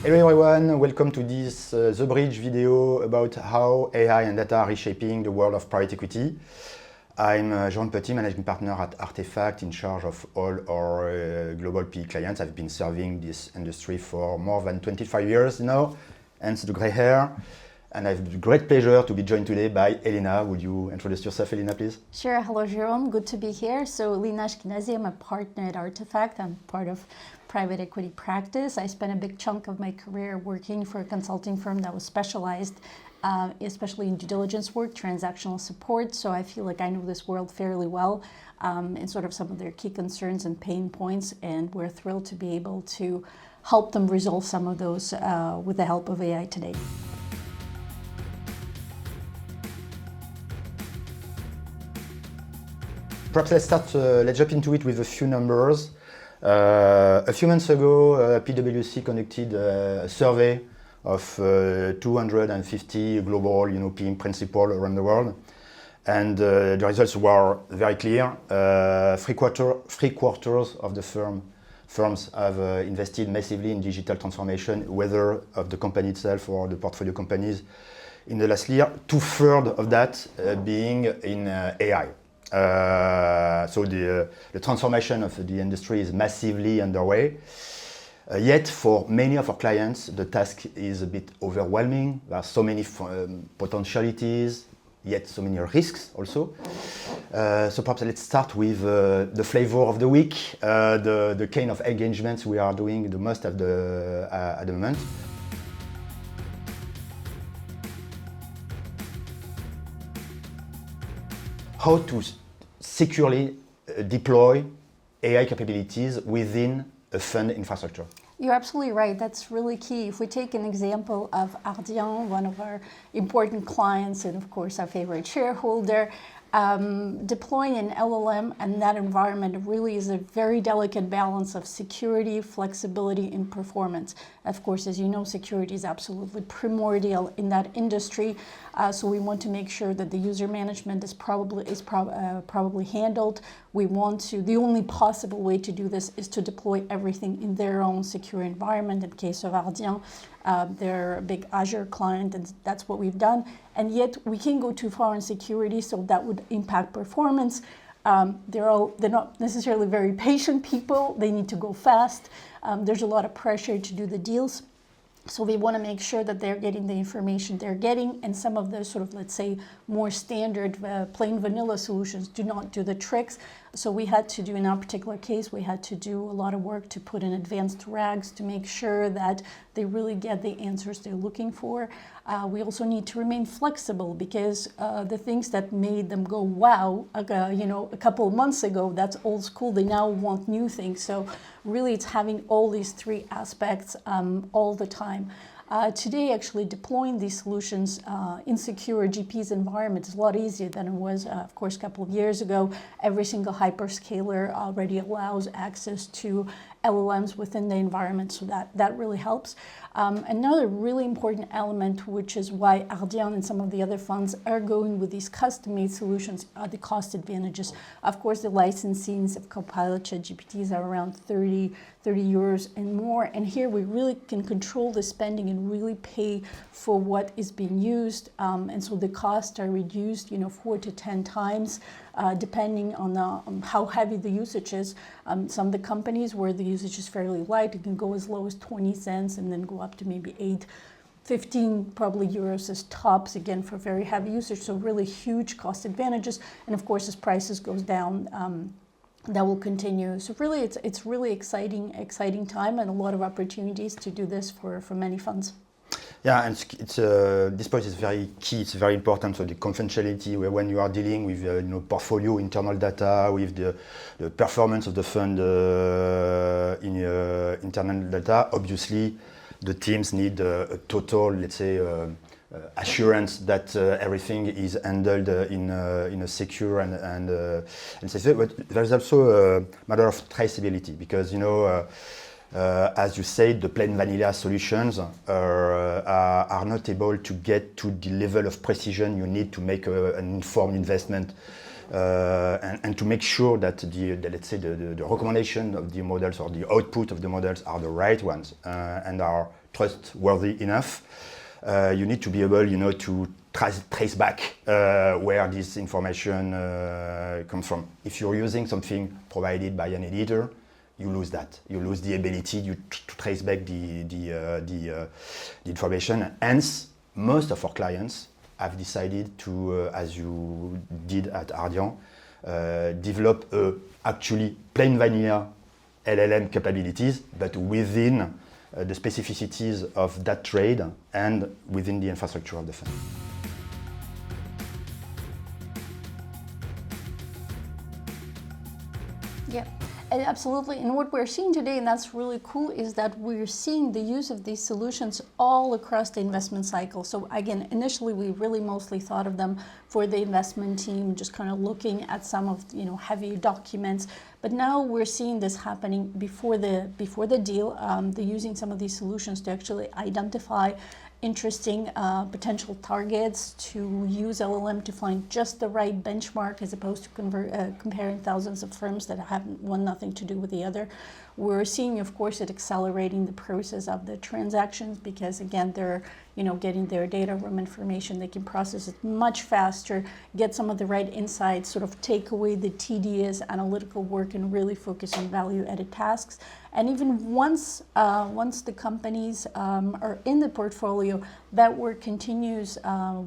Hello everyone, welcome to this The Bridge video about how AI and data are reshaping the world of private equity. I'm Jérôme Petit, managing partner at Artefact, in charge of all our global PE clients. I've been serving this industry for more than 25 years now, hence the gray hair. And I have the great pleasure to be joined today by Elina. Would you introduce yourself, Elina, please? Sure. Hello, Jérôme. Good to be here. So, Elina Ashkinazi, I'm a partner at Artefact. I'm part of private equity practice. I spent a big chunk of my career working for a consulting firm that was specialized, especially in due diligence work, transactional support. So I feel like I know this world fairly well and sort of some of their key concerns and pain points. And we're thrilled to be able to help them resolve some of those with the help of AI today. Perhaps let's jump into it with a few numbers. A few months ago, PwC conducted a survey of 250 global PE principals around the world. And the results were very clear. Three quarters of the firms have invested massively in digital transformation, whether of the company itself or the portfolio companies in the last year. 2/3 of that being in AI. So the transformation of the industry is massively underway. Yet for many of our clients, the task is a bit overwhelming. There are so many potentialities, yet so many risks also. So perhaps let's start with the flavor of the week, the kind of engagements we are doing the most at the moment. How to securely deploy AI capabilities within a fund infrastructure. You're absolutely right. That's really key. If we take an example of Ardian, one of our important clients and of course our favorite shareholder, deploying an LLM and that environment really is a very delicate balance of security, flexibility, and performance. Of course, as you know, security is absolutely primordial in that industry. So we want to make sure that the user management is probably handled. We want to, the only possible way to do this is to deploy everything in their own secure environment. In the case of Ardian, they're a big Azure client, and that's what we've done. And yet we can't go too far in security, so that would impact performance. They're not necessarily very patient people. They need to go fast. There's a lot of pressure to do the deals. So we want to make sure that they're getting the information they're getting, and some of the sort of, let's say, more standard plain vanilla solutions do not do the tricks. So we had to do, in our particular case, we had to do a lot of work to put in advanced RAGs to make sure that they really get the answers they're looking for. We also need to remain flexible because the things that made them go, wow, a couple of months ago, that's old school. They now want new things. So really it's having all these three aspects all the time. Today, actually deploying these solutions in secure GP's environment is a lot easier than it was, of course, a couple of years ago. Every single hyperscaler already allows access to LLMs within the environment, so that really helps. Another really important element, which is why Ardian and some of the other funds are going with these custom-made solutions, are the cost advantages. Of course, the licensings of Copilot ChatGPTs are around 30 euros and more. And here we really can control the spending and really pay for what is being used. And so the costs are reduced, 4 to 10 times, depending on how heavy the usage is. Some of the companies where the usage is fairly light, it can go as low as 20 cents and then go up to maybe 8, 15 probably euros as tops, again, for very heavy usage. So really huge cost advantages. And of course, as prices goes down, that will continue. So really, it's really exciting time and a lot of opportunities to do this for many funds. Yeah, and this point is very key. It's very important. So the confidentiality, when you are dealing with portfolio internal data, with the performance of the fund in internal data, obviously the teams need a total, let's say, assurance that everything is handled in a secure and safe way. But there's also a matter of traceability because as you said, the plain vanilla solutions are not able to get to the level of precision you need to make an informed investment and to make sure that let's say the recommendation of the models or the output of the models are the right ones and are trustworthy enough, you need to be able, to trace back where this information comes from. If you're using something provided by an editor, you lose that. You lose the ability to trace back the information. Hence, most of our clients have decided to, as you did at Ardian, develop actually plain vanilla LLM capabilities, but within the specificities of that trade and within the infrastructure of the fund. Yeah, absolutely. And what we're seeing today, and that's really cool, is that we're seeing the use of these solutions all across the investment cycle. So again, initially we really mostly thought of them for the investment team, just kind of looking at some of heavy documents. But now we're seeing this happening before the deal. They're using some of these solutions to actually identify interesting potential targets, to use LLM to find just the right benchmark as opposed to comparing thousands of firms that have one nothing to do with the other. We're seeing, of course, it accelerating the process of the transactions because, again, they're getting their data room information. They can process it much faster, get some of the right insights, sort of take away the tedious analytical work and really focus on value-added tasks. And even once the companies are in the portfolio, that work continues.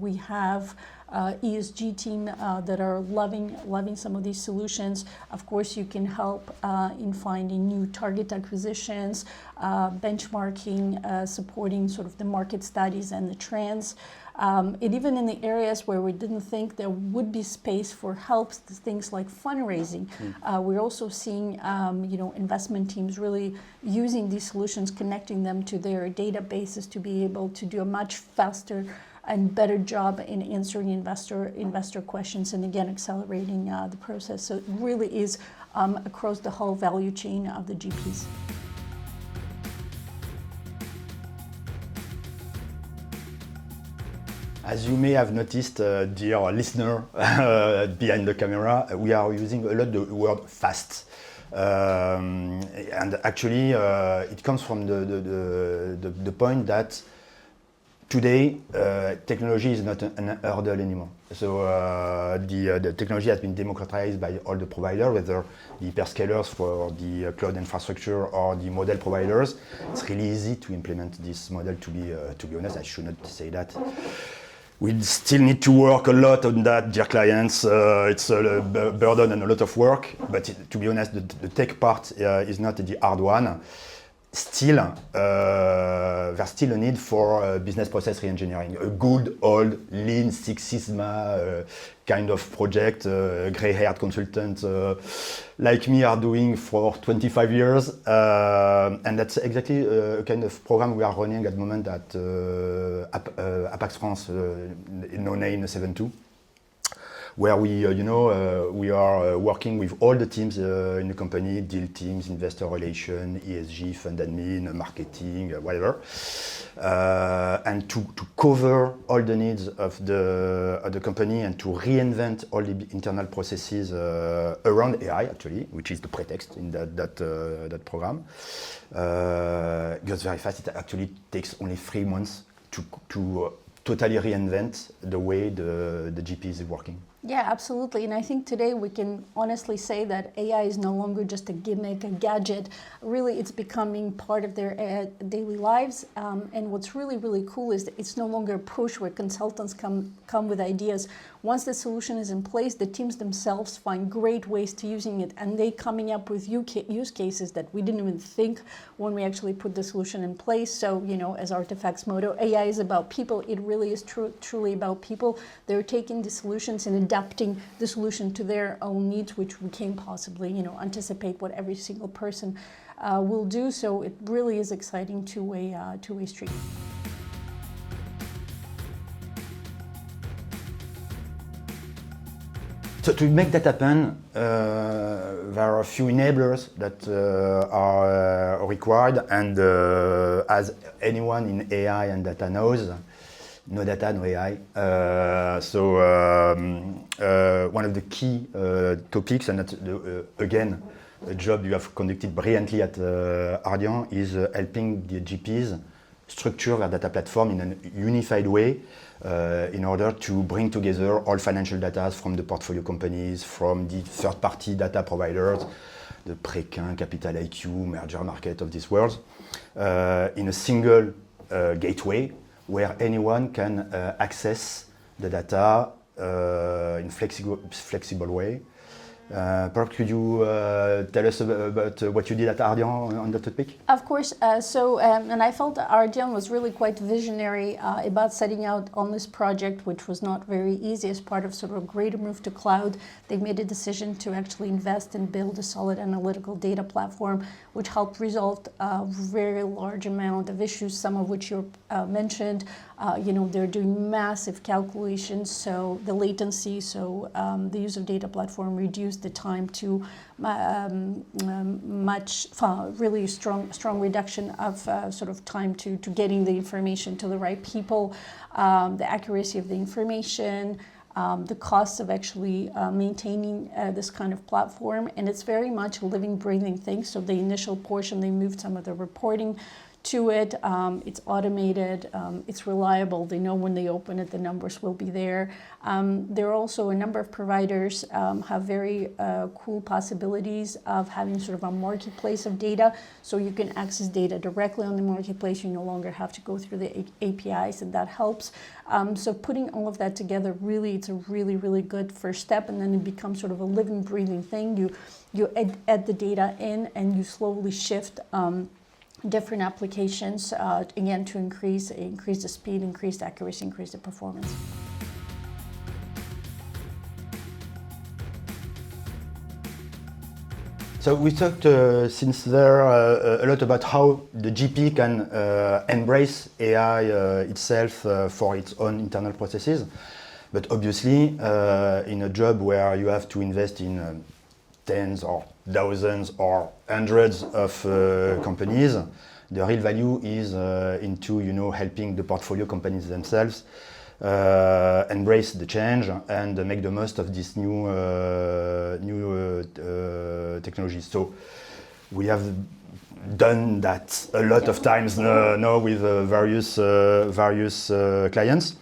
We have ESG team that are loving some of these solutions. Of course, you can help in finding new target acquisitions, benchmarking, supporting sort of the market studies and the trends. And even in the areas where we didn't think there would be space for help, things like fundraising, we're also seeing investment teams really using these solutions, connecting them to their databases to be able to do a much faster and better job in answering investor questions, and again accelerating the process. So it really is across the whole value chain of the GPs. As you may have noticed, dear listener, behind the camera, we are using a lot the word fast. And actually, it comes from the point that today, technology is not an hurdle anymore. So the technology has been democratized by all the providers, whether the hyperscalers for the cloud infrastructure or the model providers. It's really easy to implement this model. To be honest, I should not say that. We still need to work a lot on that, dear clients. It's a burden and a lot of work, but to be honest, the tech part is not the hard one. Still, there's still a need for business process re-engineering. A good old Lean Six Sigma kind of project, gray-haired consultant like me are doing for 25 years. And that's exactly a kind of program we are running at the moment at Apax France, no name 72. Where we are working with all the teams in the company, deal teams, investor relations, ESG, fund admin, marketing, whatever, and to cover all the needs of the company and to reinvent all the internal processes around AI, actually, which is the pretext in that program. It goes very fast. It actually takes only 3 months to totally reinvent the way the GP is working. Yeah, absolutely. And I think today we can honestly say that AI is no longer just a gimmick, a gadget. Really, it's becoming part of their daily lives. And what's really, really cool is that it's no longer a push where consultants come with ideas. Once the solution is in place, the teams themselves find great ways to using it, and they coming up with use cases that we didn't even think when we actually put the solution in place. So, as Artefact's motto, AI is about people. It really is truly about people. They're taking the solutions and adapting the solution to their own needs, which we can't possibly, anticipate what every single person will do. So it really is exciting two-way street. So to make that happen, there are a few enablers that are required, and as anyone in AI and data knows, no data, no AI. One of the key topics, and that's again a job you have conducted brilliantly at Ardian, is helping the GPs structure their data platform in a unified way in order to bring together all financial data from the portfolio companies, from the third-party data providers, the Preqin, Capital IQ, Merger Market of this world, in a single gateway where anyone can access the data in flexible way. Perhaps could you tell us about what you did at Ardian on that topic? Of course. And I felt that Ardian was really quite visionary about setting out on this project, which was not very easy as part of sort of a greater move to cloud. They made a decision to actually invest and build a solid analytical data platform, which helped resolve a very large amount of issues, some of which you mentioned. They're doing massive calculations, so the latency, the use of data platform reduced the time to really strong reduction of sort of time to getting the information to the right people, the accuracy of the information, the costs of actually maintaining this kind of platform. And it's very much a living, breathing thing. So the initial portion, they moved some of the reporting to it. It's automated, it's reliable. They know when they open it, the numbers will be there. There are also a number of providers have very cool possibilities of having sort of a marketplace of data. So you can access data directly on the marketplace. You no longer have to go through the APIs, and that helps. So putting all of that together, really, it's a really, really good first step. And then it becomes sort of a living, breathing thing. You add the data in, and you slowly shift different applications, again, to increase the speed, increase the accuracy, increase the performance. So we talked since there a lot about how the GP can embrace AI itself for its own internal processes. But obviously, in a job where you have to invest in tens or thousands or hundreds of companies, the real value is into helping the portfolio companies themselves embrace the change and make the most of this new technologies. So we have done that a lot of times now with various clients.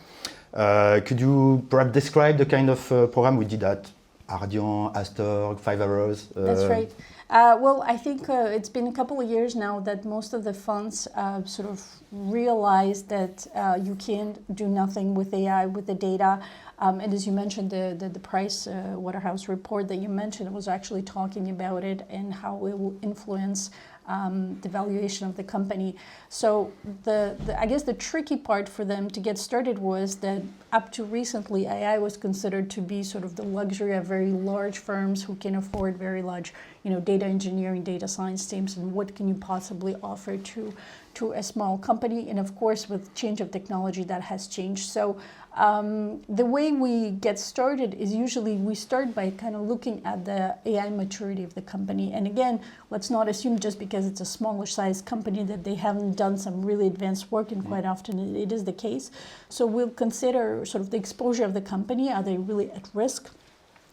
Could you perhaps describe the kind of program we did at Ardian, Astor, 5 Hours? That's right. Well, I think it's been a couple of years now that most of the funds sort of realized that you can't do nothing with AI, with the data. And as you mentioned, the Price Waterhouse report that you mentioned was actually talking about it and how it will influence the valuation of the company. So I guess the tricky part for them to get started was that up to recently, AI was considered to be sort of the luxury of very large firms who can afford very large, data engineering, data science teams, and what can you possibly offer to a small company? And of course, with change of technology, that has changed. So the way we get started is usually we start by kind of looking at the AI maturity of the company. And again, let's not assume just because it's a smaller size company that they haven't done some really advanced work, and quite often it is the case. So we'll consider sort of the exposure of the company. Are they really at risk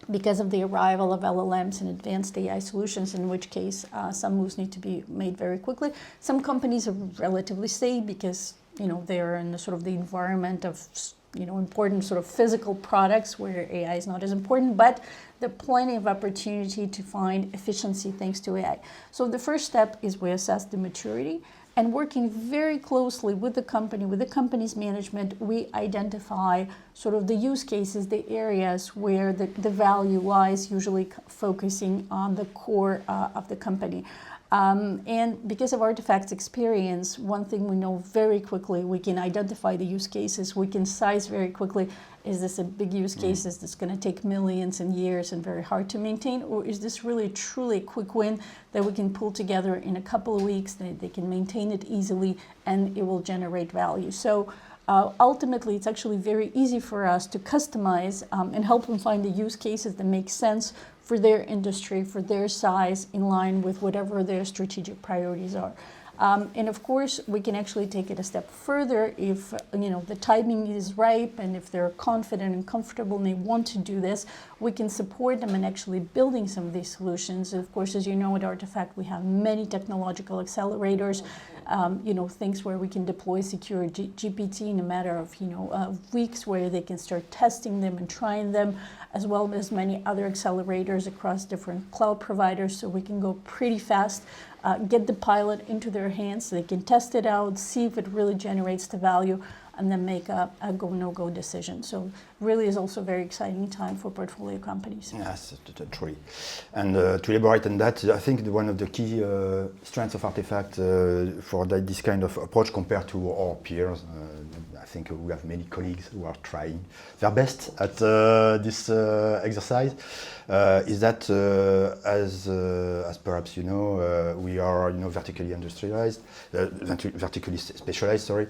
because of the arrival of LLMs and advanced AI solutions, in which case some moves need to be made very quickly. Some companies are relatively safe because they're in the sort of the environment of important sort of physical products where AI is not as important, but there are plenty of opportunity to find efficiency thanks to AI. So the first step is we assess the maturity, and working very closely with the company, with the company's management, we identify sort of the use cases, the areas where the value lies, usually focusing on the core of the company. And because of Artefact's experience, one thing we know very quickly, we can identify the use cases, we can size very quickly, is this a big use case that's going to take millions and years and very hard to maintain, or is this really truly a quick win that we can pull together in a couple of weeks, they can maintain it easily, and it will generate value. So ultimately, it's actually very easy for us to customize and help them find the use cases that make sense for their industry, for their size, in line with whatever their strategic priorities are. And of course, we can actually take it a step further if the timing is ripe and if they're confident and comfortable and they want to do this, we can support them in actually building some of these solutions. Of course, as you know, at Artefact, we have many technological accelerators things where we can deploy secure GPT in a matter of, weeks, where they can start testing them and trying them, as well as many other accelerators across different cloud providers, so we can go pretty fast, get the pilot into their hands so they can test it out, see if it really generates the value, and then make a go, no-go decision. So really is also a very exciting time for portfolio companies. Yes, truly. And to elaborate on that, I think one of the key strengths of Artefact for this kind of approach compared to our peers, I think we have many colleagues who are trying their best at this exercise, is that as perhaps you know, we are vertically industrialized, vertically specialized, sorry,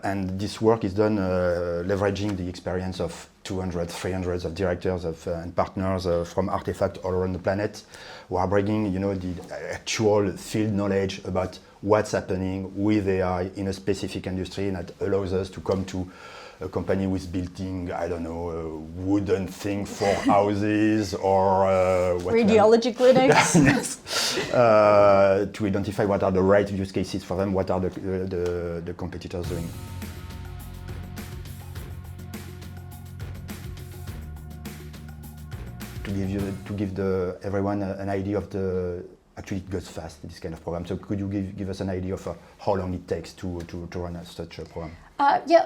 and this work is done leveraging the experience of 200, 300 of directors and partners from Artefact all around the planet, who are bringing the actual field knowledge about what's happening with AI in a specific industry, and that allows us to come to a company who is building, I don't know, a wooden thing for houses or radiology clinics. Yes. To identify what are the right use cases for them, what are the competitors doing. To give everyone an idea of actually it goes fast, this kind of program. So could you give us an idea of how long it takes to run such a program?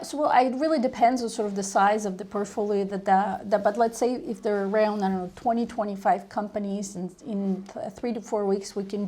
So it really depends on sort of the size of the portfolio but let's say if there are around, 20, 25 companies, and in 3 to 4 weeks we can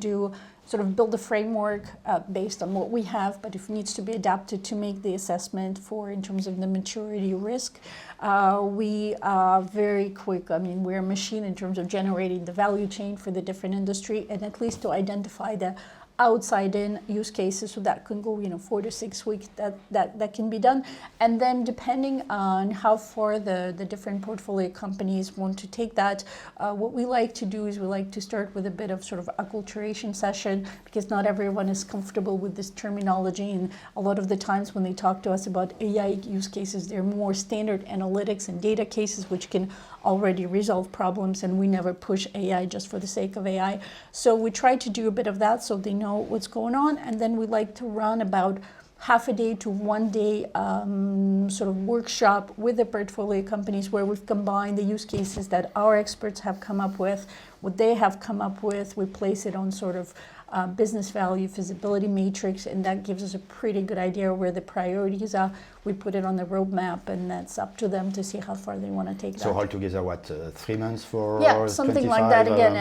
sort of build a framework based on what we have, but if it needs to be adapted to make the assessment in terms of the maturity risk. We are very quick. We're a machine in terms of generating the value chain for the different industry, and at least to identify the outside-in use cases, so that can go 4 to 6 weeks, that can be done. And then depending on how far the different portfolio companies want to take that, what we like to do is we like to start with a bit of sort of acculturation session, because not everyone is comfortable with this terminology, and a lot of the times when they talk to us about AI use cases, they're more standard analytics and data cases which can already resolve problems, and we never push AI just for the sake of AI. So we try to do a bit of that so they know what's going on, and then we like to run about half a day to 1 day sort of workshop with the portfolio companies, where we've combined the use cases that our experts have come up with, what they have come up with. We place it on sort of business value feasibility matrix, and that gives us a pretty good idea where the priorities are. We put it on the roadmap, and that's up to them to see how far they want to take that. So altogether, 3 months for something like that again.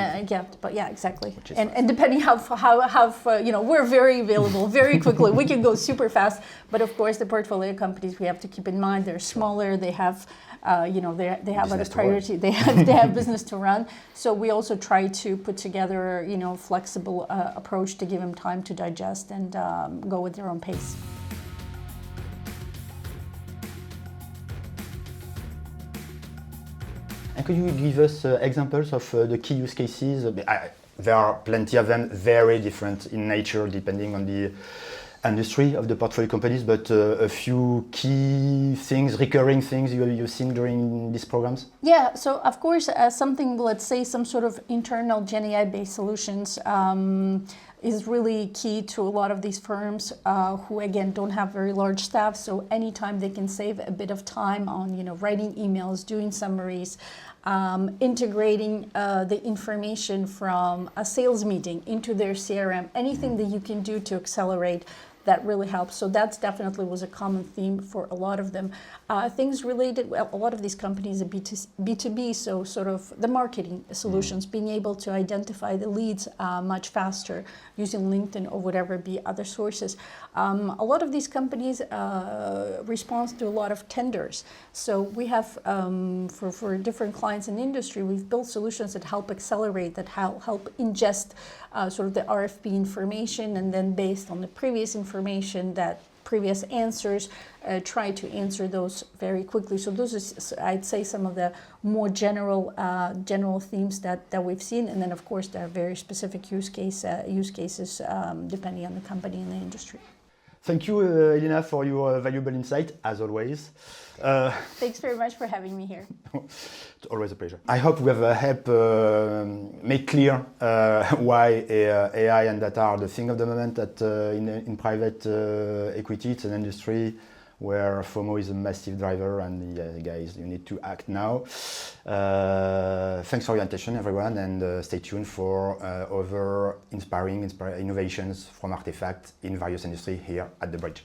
Exactly. And depending how we're very available very quickly. We can go super fast, but of course the portfolio companies, we have to keep in mind, they're smaller. They have they have other priority. They have business to run. So we also try to put together flexible approach to give them time to digest and go with their own pace. And could you give us examples of the key use cases? There are plenty of them, very different in nature depending on the industry of the portfolio companies, but a few key things, recurring things you've seen during these programs? Yeah, so of course something, let's say some sort of internal Gen AI based solutions is really key to a lot of these firms who again don't have very large staff. So anytime they can save a bit of time on writing emails, doing summaries, integrating the information from a sales meeting into their CRM, anything that you can do to accelerate, that really helps. So that's definitely was a common theme for a lot of them. Things related, a lot of these companies are B2B, so sort of the marketing solutions, being able to identify the leads much faster using LinkedIn or whatever be other sources. A lot of these companies respond to a lot of tenders. So we have, for different clients in the industry, we've built solutions that help accelerate, that help ingest sort of the RFP information, and then based on the previous information, that previous answers, try to answer those very quickly. So those are, I'd say, some of the more general themes that we've seen, and then of course there are very specific use cases depending on the company and the industry. Thank you, Elina, for your valuable insight, as always. Thanks very much for having me here. It's always a pleasure. I hope we have helped make clear why AI and data are the thing of the moment in private equity. It's an industry where FOMO is a massive driver, and guys, you need to act now. Thanks for your attention, everyone, and stay tuned for other inspiring innovations from Artefact in various industries here at the Bridge.